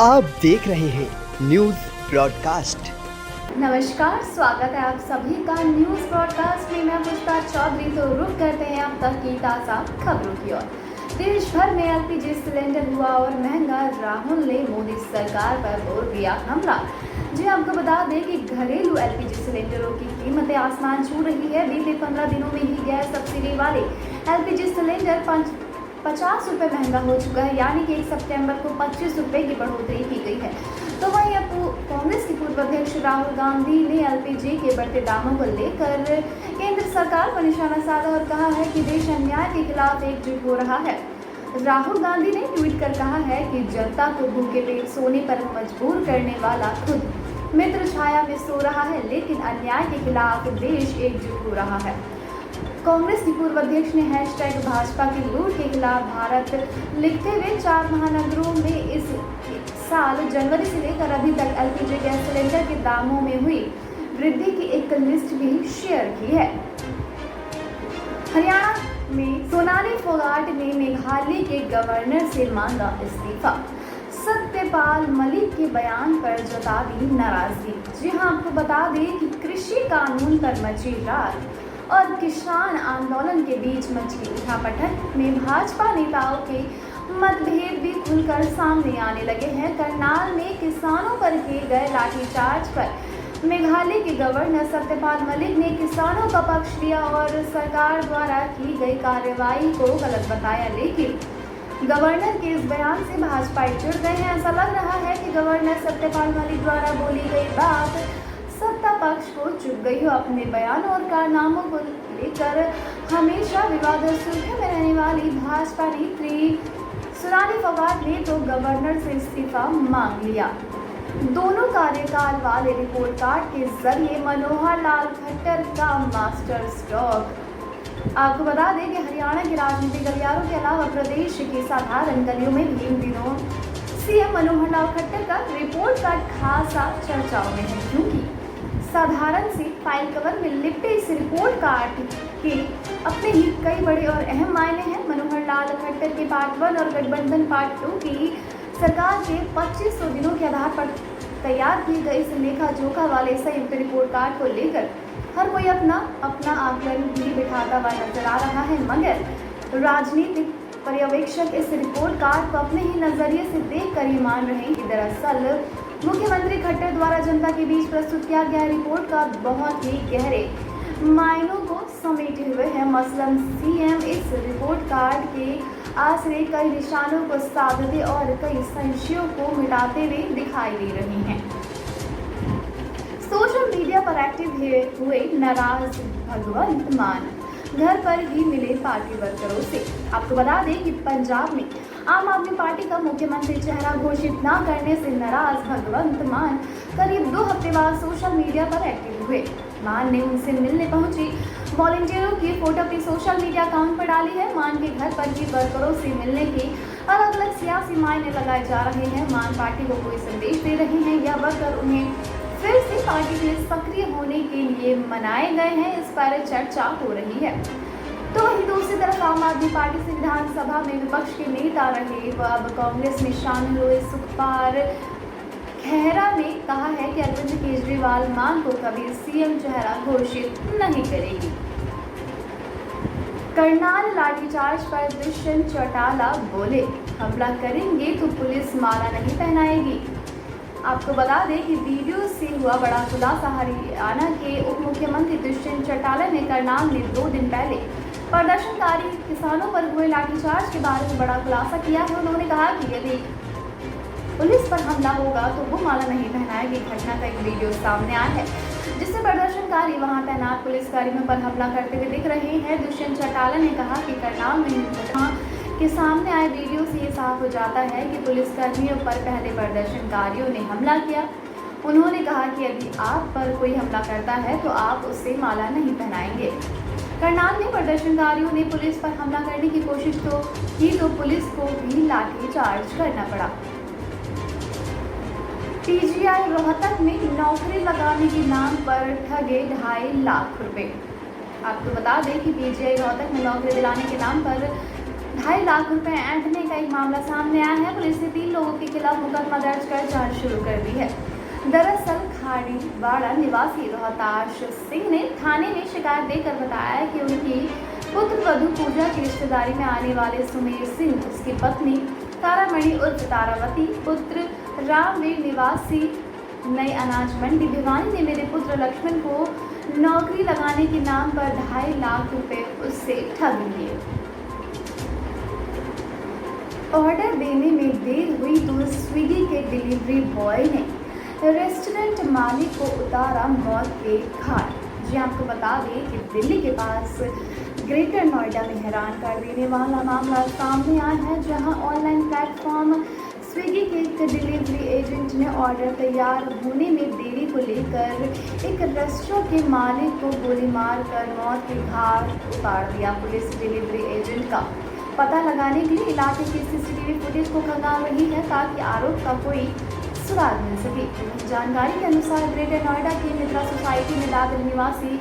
आप देख रहे हैं न्यूज ब्रॉडकास्ट। नमस्कार, स्वागत है आप सभी का न्यूज ब्रॉडकास्ट में। मैं पुष्पा चौधरी। तो रुक करते हैं अब तक की ताज़ा खबरों की ओर। देश भर में एलपीजी सिलेंडर हुआ और महंगा। राहुल ने मोदी सरकार पर बोल दिया हमला। जी आपको बता दें कि घरेलू एलपीजी सिलेंडरों की कीमतें आसमान छू रही है। बीते 15 दिनों में ही गैस सब्सिडी वाले एलपीजी सिलेंडर 50 रुपये महंगा हो चुका है, यानी कि 1 सितंबर को 25 रुपये की बढ़ोतरी की गई है। तो वहीं अब कांग्रेस के पूर्व अध्यक्ष राहुल गांधी ने एलपीजी के बढ़ते दामों को लेकर केंद्र सरकार पर निशाना साधा और कहा है कि देश अन्याय के खिलाफ एकजुट हो रहा है। राहुल गांधी ने ट्वीट कर कहा है कि जनता को भूखे पेट सोने पर मजबूर करने वाला खुद मित्र छाया में सो रहा है, लेकिन अन्याय के खिलाफ देश एकजुट हो रहा है। कांग्रेस के पूर्व अध्यक्ष ने #भाजपा की लूट के खिलाफ भारत लिखते हुए 4 महानगरों में इस साल जनवरी से लेकर अभी तक एलपीजी गैस सिलेंडर के दामों में हुई वृद्धि की एक लिस्ट भी शेयर की है। हरियाणा में सोनाली फोगाट ने मेघालय के गवर्नर से मांगा इस्तीफा। सत्यपाल मलिक के बयान पर जता दी नाराजगी। जी हां, आपको बता दें कि कृषि कानून पर मची रात और किसान आंदोलन के बीच मची उठापटक में भाजपा नेताओं के मतभेद भी खुलकर सामने आने लगे हैं। करनाल में किसानों पर किए गए लाठीचार्ज पर मेघालय के गवर्नर सत्यपाल मलिक ने किसानों का पक्ष लिया और सरकार द्वारा की गई कार्रवाई को गलत बताया, लेकिन गवर्नर के इस बयान से भाजपा जुड़ गए हैं। ऐसा लग रहा है कि गवर्नर सत्यपाल मलिक द्वारा बोली गई बात सत्ता पक्ष को चुप गई हो। अपने बयान और कारनामों को लेकर हमेशा विवाद और सुर्खियों में रहने वाली भाजपा नेत्री सोनाली फोगाट ने तो गवर्नर से इस्तीफा मांग लिया। दोनों कार्यकाल वाले रिपोर्ट कार्ड के जरिए मनोहर लाल खट्टर का मास्टर स्ट्रोक। आपको बता दें कि हरियाणा के राजनीतिक गलियारों के अलावा प्रदेश की साधारण गलियों में भी इन दिनों सीएम मनोहर लाल खट्टर का रिपोर्ट कार्ड खासा चर्चाओं में है, क्योंकि साधारण सी फाइल कवर में लिपटे इस रिपोर्ट कार्ड के अपने ही कई बड़े और अहम मायने हैं। मनोहर लाल खट्टर के पार्ट 1 और गठबंधन पार्ट 2 की सरकार के 2500 दिनों के आधार पर तैयार किए गए इस लेखा जोखा वाले संयुक्त रिपोर्ट कार्ड को लेकर हर कोई अपना आकलन भी बिठाता हुआ नजर आ रहा है, मगर राजनीतिक पर्यवेक्षक इस रिपोर्ट कार्ड को अपने ही नजरिए से देख कर ही मान रहे हैं कि दरअसल मुख्यमंत्री खट्टर द्वारा जनता के बीच प्रस्तुत किया गया रिपोर्ट कार्ड बहुत ही गहरे मायनों को समेटे हुए है। मसलन सीएम इस रिपोर्ट कार्ड के आश्रय कई निशानों को साधते और कई संशयों को मिटाते हुए दिखाई दे रही हैं। सोशल मीडिया पर एक्टिव हुए नाराज भगवंत मान घर पर ही मिले पार्टी वर्करों से। आपको बता दें कि पंजाब में आम आदमी पार्टी का मुख्यमंत्री चेहरा घोषित न करने से नाराज भगवंत मान करीब 2 हफ्ते बाद सोशल मीडिया पर एक्टिव हुए। मान ने उनसे मिलने पहुंची वॉलंटियरों की फोटो अपनी सोशल मीडिया अकाउंट पर डाली है। मान के घर पर ही वर्करों से मिलने के अलग अलग सियासी मायने लगाए जा रहे हैं। मान पार्टी को कोई संदेश दे रहे हैं या वर्कर उन्हें फिर से पार्टी के लिए सक्रिय होने के लिए मनाए गए हैं, इस पर चर्चा हो रही है। तो वहीं दूसरी तरफ आम आदमी पार्टी से विधानसभा में विपक्ष के नेता रहे व अब कांग्रेस में शामिल हुए सुखपाल खैरा ने कहा है कि अरविंद केजरीवाल मान को कभी सीएम चेहरा घोषित नहीं करेगी। करनाल लाठीचार्ज पर दुष्यंत चौटाला बोले, हमला करेंगे तो पुलिस माला नहीं पहनाएगी। आपको बता दें कि वीडियो से हुआ बड़ा खुलासा। हरियाणा के उप मुख्यमंत्री दुष्यंत चौटाला ने करनाल में 2 दिन पहले प्रदर्शनकारी किसानों पर हुए लाठीचार्ज के बारे में बड़ा खुलासा किया है। उन्होंने कहा कि यदि पुलिस पर हमला होगा तो वो माला नहीं पहनाएगी। घटना का एक वीडियो सामने आया है जिससे प्रदर्शनकारी वहां तैनात पुलिसकर्मियों पर हमला करते हुए दिख रहे हैं। दुष्यंत चौटाला ने कहा कि करनाल में घटना के सामने आए वीडियो से ये साफ हो जाता है कि पुलिसकर्मियों पर पहले प्रदर्शनकारियों ने हमला किया। उन्होंने कहा कि यदि आप पर कोई हमला करता है तो आप उससे माला नहीं पहनाएंगे। करनाल में प्रदर्शनकारियों ने पुलिस पर हमला करने की कोशिश तो की तो पुलिस को भी लाठीचार्ज करना पड़ा। पीजीआई रोहतक में नौकरी लगाने के नाम पर ठगे 2.5 लाख रुपए। आपको बता दें कि पीजीआई रोहतक में नौकरी दिलाने के नाम पर 2.5 लाख रुपए ऐंठने का एक मामला सामने आया है। पुलिस ने 3 लोगों के खिलाफ मुकदमा दर्ज कर जांच शुरू कर दी है। दरअसल खाड़ीवाड़ा निवासी रोहताश सिंह ने थाने में शिकायत देकर बताया कि उनकी पुत्र वधू पूजा की रिश्तेदारी में आने वाले सुमेर सिंह, उसकी पत्नी तारामणि उर्फ तारावती, पुत्र रामवीर निवासी नई अनाज मंडी भिवानी ने मेरे पुत्र लक्ष्मण को नौकरी लगाने के नाम पर 2.5 लाख रुपए उससे ठग लिए। ऑर्डर देने में देर हुई तो स्विगी के डिलीवरी बॉय ने रेस्टोरेंट मालिक को उतारा मौत के घाट। जी आपको बता दें कि दिल्ली के पास ग्रेटर नोएडा में हैरान कर देने वाला मामला सामने आया है, जहां ऑनलाइन प्लेटफॉर्म स्विगी के एक डिलीवरी एजेंट ने ऑर्डर तैयार होने में देरी को लेकर एक रेस्टोरेंट के मालिक को गोली मारकर मौत के घाट उतार दिया। पुलिस डिलीवरी एजेंट का पता लगाने के लिए इलाके की सीसीटीवी फुटेज को खंगाल रही है ताकि आरोप का कोई सुराग मिल सके। जानकारी के अनुसार ग्रेटर नोएडा की मित्रा सोसाइटी में दादर निवासी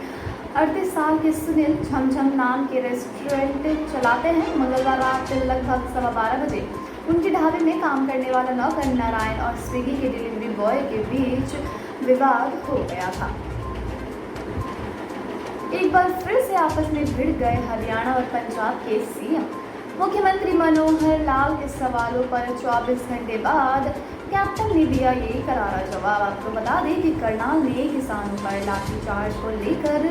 38 साल के सुनील झमझम नाम के रेस्टोरेंट चलाते हैं। मंगलवार रात लगभग 12:15 बजे उनके ढाबे में काम करने वाला नौकर नारायण और स्विगी के डिलीवरी बॉय के बीच विवाद हो गया था। एक बार फिर से आपस में भिड़ गए हरियाणा और पंजाब के सीएम। मुख्यमंत्री मनोहर लाल के सवालों पर 24 घंटे बाद कैप्टन ने दिया ये करारा जवाब। आपको बता दें कि करनाल में किसानों पर लाठीचार्ज को लेकर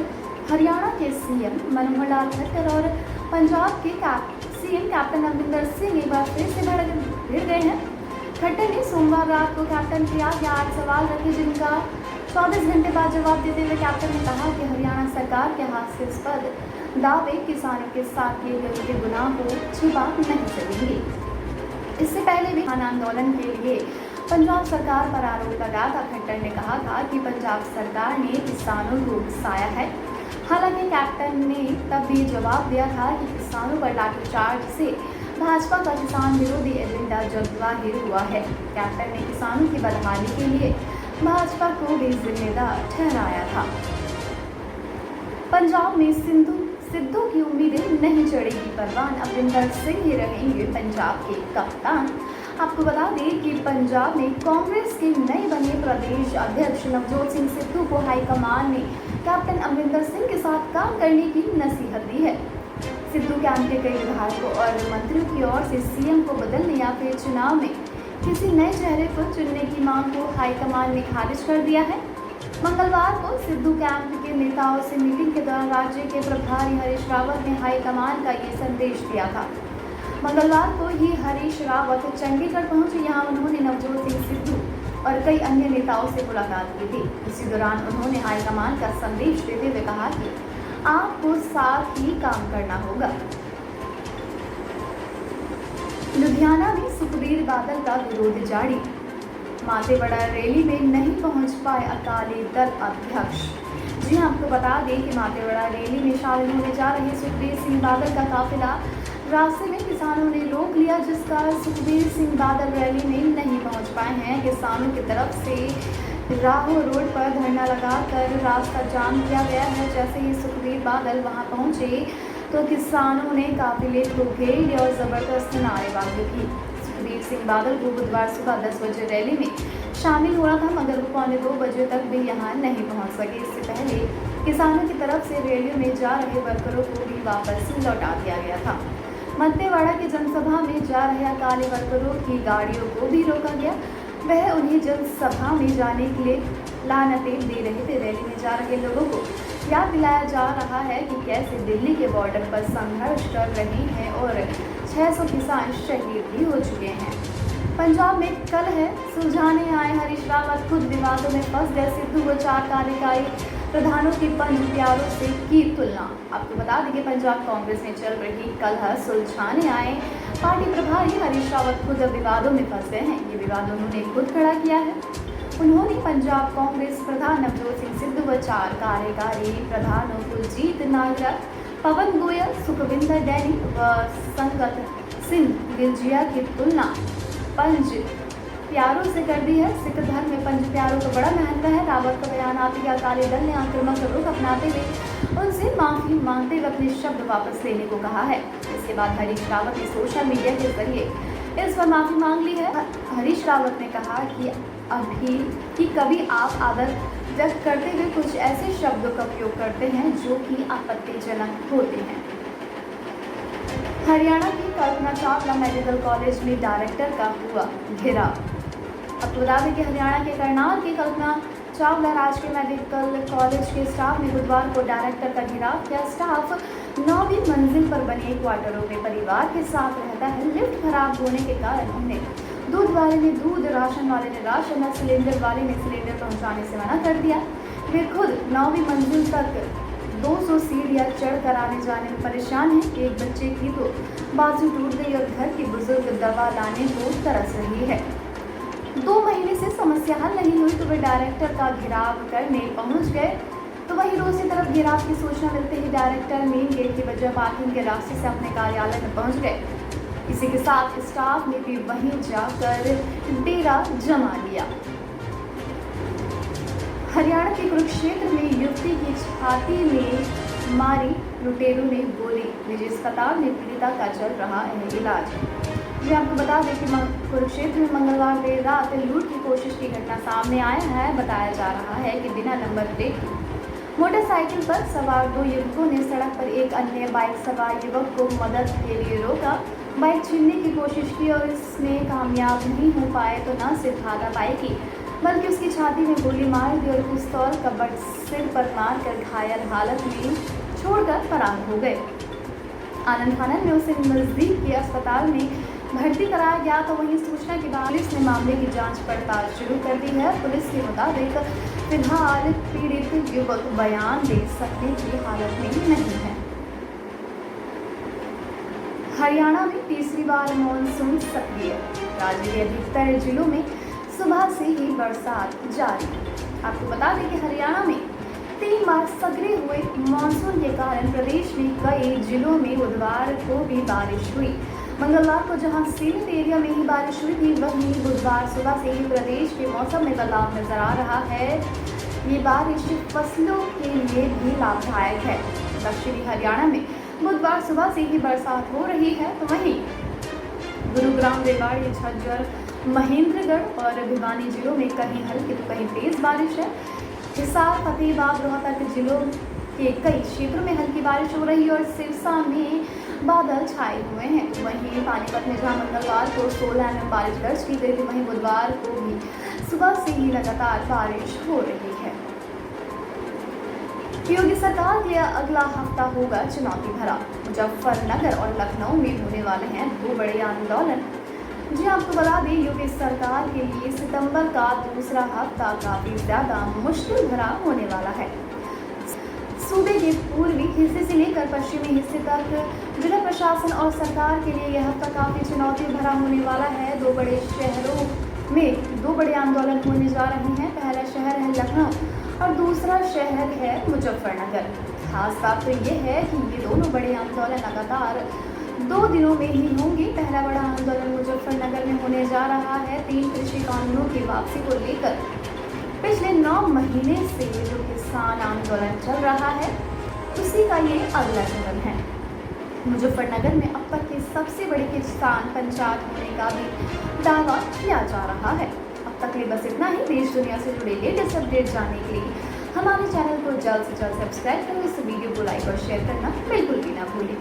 हरियाणा के सीएम मनोहर लाल खट्टर और पंजाब के सीएम कैप्टन अमरिंदर सिंह एक बार फिर से भिड़ गए हैं। खट्टर ने सोमवार रात को कैप्टन के आगे 8 सवाल रखे, जिनका 24 घंटे बाद जवाब देते हुए कैप्टन ने कहा कि हरियाणा सरकार के हास्यास्पद दावे किसानों के साथ किए गए उनके गुनाह को छिपा नहीं सकेंगे। इससे पहले भी किसान आंदोलन के लिए पंजाब सरकार पर आरोप लगाया था। खट्टर ने कहा था कि पंजाब सरकार ने किसानों को उकसाया है। हालांकि कैप्टन ने तब भी जवाब दिया था कि किसानों पर लाठीचार्ज से भाजपा का किसान विरोधी एजेंडा जग जाहिर हुआ है। कैप्टन ने किसानों की बदहाली के लिए भाजपा को भी जिम्मेदार ठहराया था। पंजाब में सिद्धू की उम्मीदें नहीं चढ़ेगी परवान, अमरिंदर सिंह ही रहेंगे पंजाब के कप्तान। आपको बता दें कि पंजाब में कांग्रेस के नए बने प्रदेश अध्यक्ष नवजोत सिंह सिद्धू को हाईकमान ने कैप्टन अमरिंदर सिंह के साथ काम करने की नसीहत दी है। सिद्धू कैंप के कई विधायकों और मंत्रियों की ओर से सीएम को बदलने या फिर चुनाव में किसी नए चेहरे को चुनने की मांग को हाईकमान ने खारिज कर दिया है। मंगलवार को सिद्धू कैंप के नेताओं से मीटिंग के दौरान राज्य के प्रभारी हरीश रावत ने हाईकमान का ये संदेश दिया था। मंगलवार को ही हरीश रावत चंडीगढ़ पहुंचे। यहाँ उन्होंने नवजोत सिंह सिद्धू और कई अन्य नेताओं से मुलाकात की थी। इसी दौरान उन्होंने हाईकमान का संदेश देते हुए कहा कि आपको साथ ही काम करना होगा। लुधियाना में सुखबीर बादल का विरोध जारी। मातेवड़ा रैली में नहीं पहुंच पाए अकाली दल अध्यक्ष। जी आपको बता दें कि मातेवड़ा रैली में शामिल होने जा रहे सुखबीर सिंह बादल का काफिला रास्ते में किसानों ने रोक लिया, जिसका सुखबीर सिंह बादल रैली में नहीं पहुंच पाए हैं। किसानों की तरफ से राहो रोड पर धरना लगाकर रास्ता जाम किया गया है। जैसे ही सुखबीर बादल वहां पहुंचे तो किसानों ने काफिले को घेर लिया और जबरदस्त नारेबाजी की। सुखबीर सिंह बादल को बुधवार सुबह 10 बजे रैली में शामिल हुआ था, मगर वो 1:45 बजे तक भी यहाँ नहीं पहुँच सके। इससे पहले किसानों की तरफ से रैली में जा रहे वर्करों को भी वापस लौटा दिया गया था। मत्तेवाड़ा की जनसभा में जा रहे अकाली वर्करों की गाड़ियों को भी रोका गया। वह उन्हें जनसभा में जाने के लिए लानतें दे रहे थे। रैली में जा रहे लोगों को याद दिलाया जा रहा है कि कैसे दिल्ली के बॉर्डर पर संघर्ष कर रहे हैं और 600 किसान शहीद भी हो चुके हैं। पंजाब में कल है सुलझाने आए हरीश रावत खुद विवादों में फंस गए। सिद्धू व 4 कार्यकारी प्रधानों की पंच प्यारों से की तुलना। आपको बता दें कि पंजाब कांग्रेस में चल रही कलह सुलझाने आए पार्टी प्रभारी हरीश रावत खुद विवादों में फंस गए हैं। ये विवाद उन्होंने खुद खड़ा किया है। उन्होंने पंजाब कांग्रेस प्रधान नवजोत सिंह सिद्धू व 4 कार्यकारी प्रधानों कुलजीत नागरा, पवन गोयल, सुखविंदर डैनी व संगत सिंह गिलजिया की तुलना पंच प्यारों से कर दी है। सिख धर्म में पंच प्यारों का बड़ा महत्व है। रावत का बयान आते ही अकाली दल ने आक्रामक रुख अपनाते हुए उनसे माफी मांगते हुए अपने शब्द वापस लेने को कहा है। इसके बाद हरीश रावत ने सोशल मीडिया के जरिए इस पर माफी मांग ली है। हरीश रावत ने कहा कि कभी आप आदर व्यक्त करते हुए कुछ ऐसे शब्दों का उपयोग करते हैं जो कि आपत्तिजनक होते हैं। हरियाणा की कल्पना चावला मेडिकल कॉलेज में डायरेक्टर का हुआ घेराव। आपको बता दें कि हरियाणा के करनाल की कल्पना चावला राजकीय मेडिकल कॉलेज के स्टाफ ने बुधवार को डायरेक्टर का घेराव किया। स्टाफ 9वीं मंजिल पर बने क्वार्टरों में परिवार के साथ रहता है। लिफ्ट खराब होने के कारण उन्हें दूध वाले ने दूध, राशन वाले ने राशन और सिलेंडर वाले ने सिलेंडर पहुंचाने से मना कर दिया। वे खुद 9वीं मंजिल तक 200 सीढ़ियां चढ़कर आने जाने में परेशान हैं। एक बच्चे की तो बाजू टूट गई और घर की बुजुर्ग दवा लाने को तरस रही है। 2 महीने से समस्या हल नहीं हुई तो वे डायरेक्टर का घेराव करने पहुंच गए। तो वहीं दूसरी तरफ घेराव की सूचना मिलते ही डायरेक्टर मेन गेट की बजाय पार्किंग के रास्ते से अपने कार्यालय में पहुंच गए। इसी के साथ स्टाफ ने भी वहीं जाकर डेरा जमा लिया। हरियाणा के कुरुक्षेत्र में युवती की छाती में मारी लुटेरों ने गोली। निजी अस्पताल में पीड़िता का चल रहा है इलाज। जी आपको बता दें कि कुरुक्षेत्र में मंगलवार देर रात लूट की कोशिश की घटना सामने आया है। बताया जा रहा है कि बिना नंबर प्लेट मोटरसाइकिल पर सवार 2 युवकों ने सड़क पर एक अन्य बाइक सवार युवक को मदद के लिए रोका। बाइक छीनने की कोशिश की और इसमें कामयाब नहीं हो पाए तो न सिर्फ हाथापाई की बल्कि उसकी छाती में गोली मार दी और पिस्तौल का बट सिर पर मारकर घायल हालत में छोड़कर फरार हो गए। आनंद फानन में उसे नजदीक के अस्पताल में भर्ती कराया गया। तो वहीं सूचना के बाद पुलिस ने मामले की जांच पड़ताल शुरू कर दी है। पुलिस के मुताबिक फिलहाल पीड़ित युवक बयान दे सकने की हालत में नहीं है। हरियाणा में तीसरी बार मानसून सक्रिय। राज्य के अधिकतर जिलों में सुबह से ही बरसात जारी। आपको बता दें कि हरियाणा में 3 बार सक्रिय हुए मानसून के कारण प्रदेश में कई जिलों में बुधवार को भी बारिश हुई। मंगलवार को जहां सीमित एरिया में ही बारिश हुई थी, वहीं बुधवार सुबह से ही प्रदेश के मौसम में बदलाव नजर आ रहा है। ये बारिश फसलों के लिए भी लाभदायक है। दक्षिणी हरियाणा में बुधवार सुबह से ही बरसात हो रही है। तो वहीं गुरुग्राम, रेवाड़ी, झज्जर, महेंद्रगढ़ और भिवानी जिलों में कहीं हल्की तो कहीं तेज बारिश है। हिसार, फतेहाबाद, रोहतक जिलों के कई क्षेत्रों में हल्की बारिश हो रही है और सिरसा में बादल छाए हुए हैं। वहीं पानीपत में जहां मंगलवार को 16 mm बारिश दर्ज की गई थी, वहीं बुधवार को भी सुबह से ही लगातार बारिश हो रही है। योगी सरकार के लिए अगला हफ्ता होगा चुनौती भरा। मुजफ्फरनगर और लखनऊ में होने वाले हैं 2 बड़े आंदोलन। जी आपको बता दें, योगी सरकार के लिए सितंबर का दूसरा हफ्ता काफी ज्यादा मुश्किल भरा होने वाला है। सूबे के पूर्वी हिस्से से लेकर पश्चिमी हिस्से तक जिला प्रशासन और सरकार के लिए यह हफ्ता काफी चुनौती भरा होने वाला है। 2 बड़े शहरों में 2 बड़े आंदोलन होने जा रहे हैं। पहला शहर है लखनऊ और दूसरा शहर है मुजफ्फरनगर। खास बात तो ये है कि ये दोनों बड़े आंदोलन लगातार 2 दिनों में ही होंगे। पहला बड़ा आंदोलन मुजफ्फरनगर में होने जा रहा है। 3 कृषि कानूनों की वापसी को लेकर पिछले 9 महीने से जो किसान आंदोलन चल रहा है, उसी का ये अगला चरण है। मुजफ्फरनगर में अब तक की सबसे बड़ी किसान पंचायत होने का भी दावा किया जा रहा है। अब तक के बस इतना ही। देश दुनिया से जुड़े लेटेस्ट अपडेट जानने के लिए हमारे चैनल को जल्द से जल्द सब्सक्राइब करें। इस वीडियो को लाइक और शेयर करना बिल्कुल भी ना भूलें।